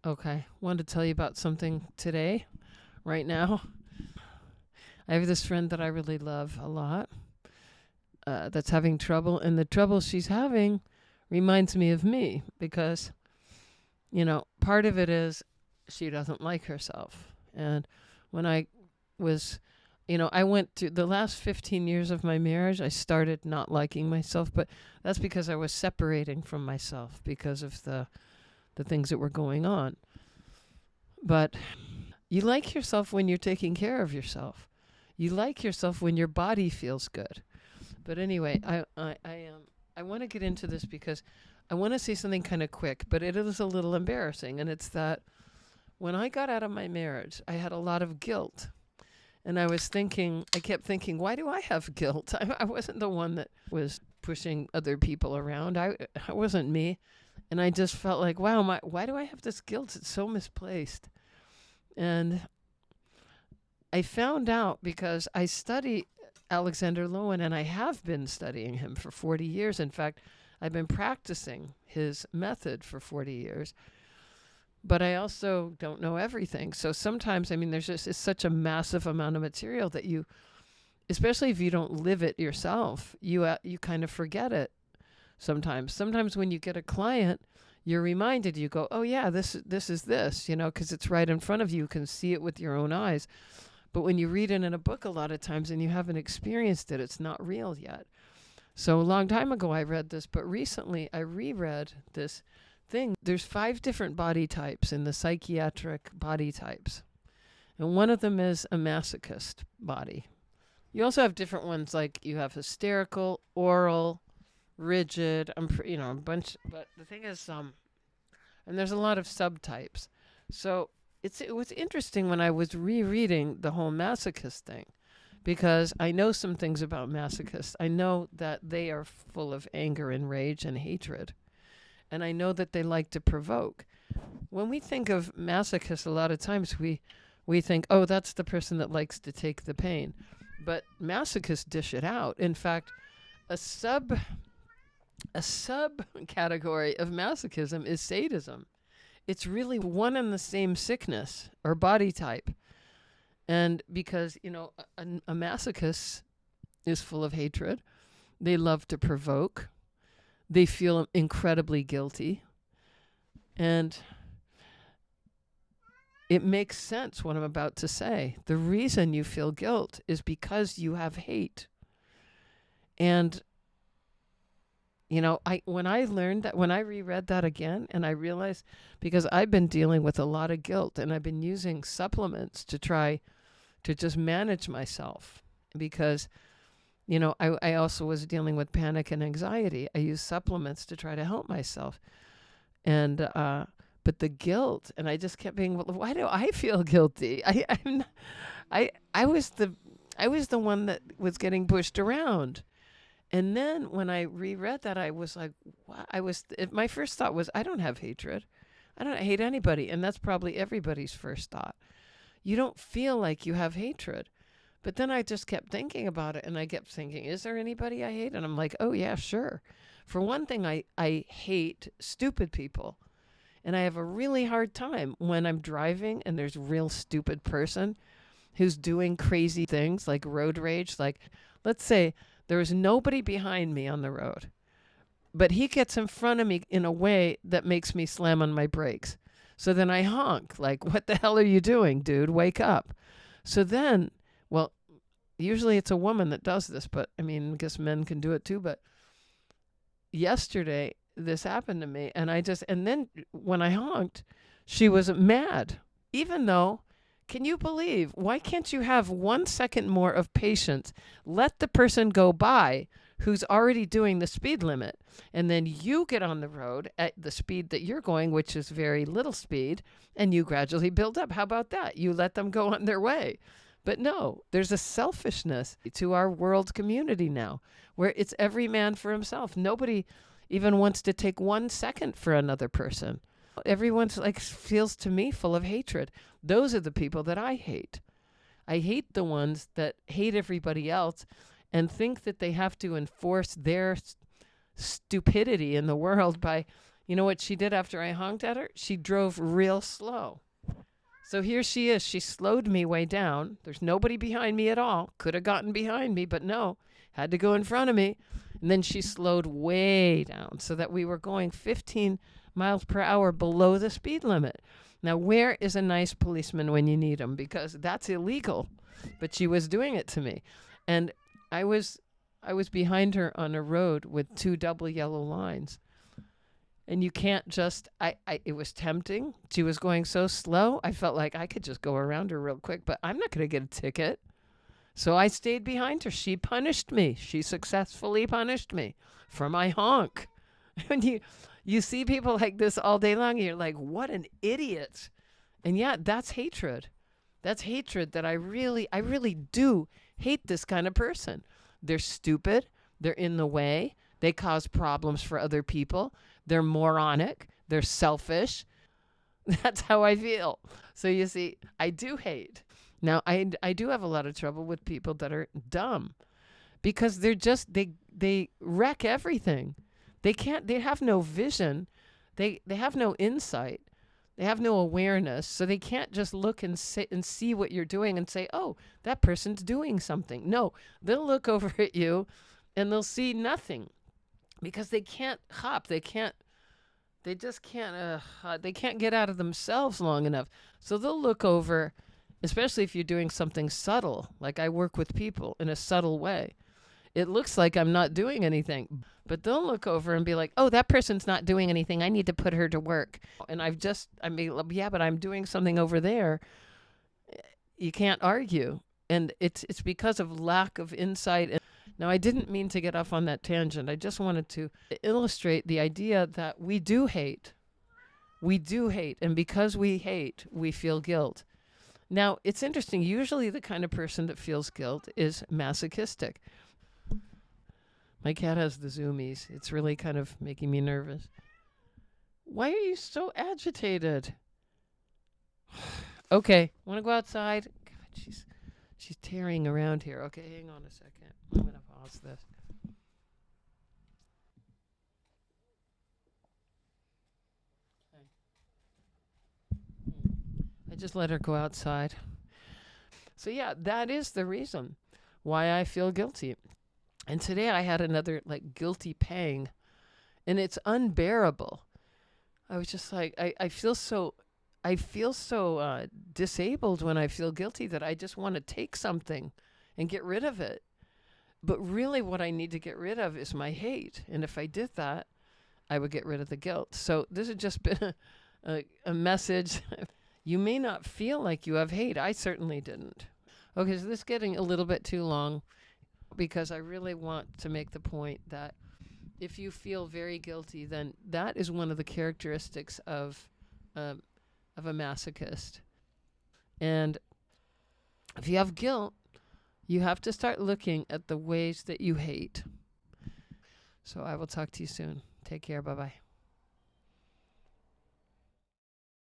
Okay. Wanted to tell you about something today, right now. I have this friend that I really love a lot that's having trouble, and the trouble she's having reminds me of me because, part of it is she doesn't like herself. And when I was, I went to the last 15 years of my marriage, I started not liking myself, but that's because I was separating from myself because of the things that were going on. But you like yourself when you're taking care of yourself. You like yourself when your body feels good. But anyway, I want to get into this because I want to say something kind of quick, but it is a little embarrassing, and it's that when I got out of my marriage, I had a lot of guilt. And I kept thinking, why do I have guilt? I wasn't the one that was pushing other people around. I wasn't me. And I just felt like, wow, why do I have this guilt? It's so misplaced. And I found out because I study Alexander Lowen, and I have been studying him for 40 years. In fact, I've been practicing his method for 40 years. But I also don't know everything. So sometimes, it's such a massive amount of material that you, especially if you don't live it yourself, you kind of forget it sometimes. Sometimes when you get a client, you're reminded, you go, oh yeah, this is this, because it's right in front of you. You can see it with your own eyes. But when you read it in a book a lot of times and you haven't experienced it, it's not real yet. So a long time ago I read this, but recently I reread this thing. There's 5 different body types in the psychiatric body types. And one of them is a masochist body. You also have different ones, like you have hysterical, oral, rigid, a bunch. But the thing is, and there's a lot of subtypes. So it was interesting when I was rereading the whole masochist thing, because I know some things about masochists. I know that they are full of anger and rage and hatred. And I know that they like to provoke. When we think of masochists, a lot of times we think, oh, that's the person that likes to take the pain. But masochists dish it out. In fact, a subcategory of masochism is sadism. It's really one and the same sickness or body type. And because, a masochist is full of hatred. They love to provoke. They feel incredibly guilty. And it makes sense what I'm about to say. The reason you feel guilt is because you have hate. And when I learned that, when I reread that again, and I realized, because I've been dealing with a lot of guilt, and I've been using supplements to try to just manage myself, because, I also was dealing with panic and anxiety. I use supplements to try to help myself. And, but the guilt, and I just kept being, well, why do I feel guilty? I was the one that was getting pushed around. And then when I reread that, I was like, wow, my first thought was, I don't have hatred. I don't hate anybody. And that's probably everybody's first thought. You don't feel like you have hatred. But then I just kept thinking about it, and I kept thinking, is there anybody I hate? And I'm like, oh yeah, sure. For one thing, I hate stupid people. And I have a really hard time when I'm driving and there's a real stupid person who's doing crazy things like road rage. Like, let's say there is nobody behind me on the road, but he gets in front of me in a way that makes me slam on my brakes. So then I honk, like, what the hell are you doing, dude? Wake up. So then, well, usually it's a woman that does this, but I guess men can do it too. But yesterday, this happened to me, and then when I honked, she was mad. Even though, can you believe, why can't you have 1 second more of patience? Let the person go by who's already doing the speed limit, and then you get on the road at the speed that you're going, which is very little speed, and you gradually build up. How about that? You let them go on their way. But no, there's a selfishness to our world community now, where it's every man for himself. Nobody even wants to take 1 second for another person. Everyone's feels to me full of hatred. Those are the people that I hate. I hate the ones that hate everybody else and think that they have to enforce their stupidity in the world by, You know what she did after I honked at her? She drove real slow. So here she is. She slowed me way down. There's nobody behind me at all. Could have gotten behind me, but no. Had to go in front of me. And then she slowed way down so that we were going 15 miles per hour below the speed limit. Now, where is a nice policeman when you need him? Because that's illegal. But she was doing it to me. And I was behind her on a road with 2 double yellow lines. And you can't just, it was tempting. She was going so slow. I felt like I could just go around her real quick, but I'm not going to get a ticket. So I stayed behind her. She punished me. She successfully punished me for my honk. And you see people like this all day long, and you're like, what an idiot. And yeah, that's hatred. That's hatred that I really do hate this kind of person. They're stupid. They're in the way. They cause problems for other people. They're moronic. They're selfish. That's how I feel. So you see, I do hate. Now, I do have a lot of trouble with people that are dumb because they're just, they wreck everything. They have no vision. They have no insight. They have no awareness. So they can't just look and see what you're doing and say, oh, that person's doing something. No, they'll look over at you and they'll see nothing because they can't hop. They just can't get out of themselves long enough. So they'll look over, especially if you're doing something subtle, like I work with people in a subtle way. It looks like I'm not doing anything, but they'll look over and be like, oh, that person's not doing anything. I need to put her to work. And yeah, but I'm doing something over there. You can't argue. And it's because of lack of insight. Now, I didn't mean to get off on that tangent. I just wanted to illustrate the idea that we do hate. We do hate. And because we hate, we feel guilt. Now, it's interesting. Usually the kind of person that feels guilt is masochistic. My cat has the zoomies. It's really kind of making me nervous. Why are you so agitated? Okay, want to go outside? God, she's tearing around here. Okay, hang on a second. I'm going to pause this. Okay. I just let her go outside. So yeah, that is the reason why I feel guilty. And today I had another guilty pang, and it's unbearable. I was just like, I feel so disabled when I feel guilty that I just want to take something and get rid of it. But really what I need to get rid of is my hate. And if I did that, I would get rid of the guilt. So this has just been a message. You may not feel like you have hate. I certainly didn't. Okay, so this is getting a little bit too long, because I really want to make the point that if you feel very guilty, then that is one of the characteristics of a masochist. And if you have guilt, you have to start looking at the ways that you hate. So I will talk to you soon. Take care. Bye-bye.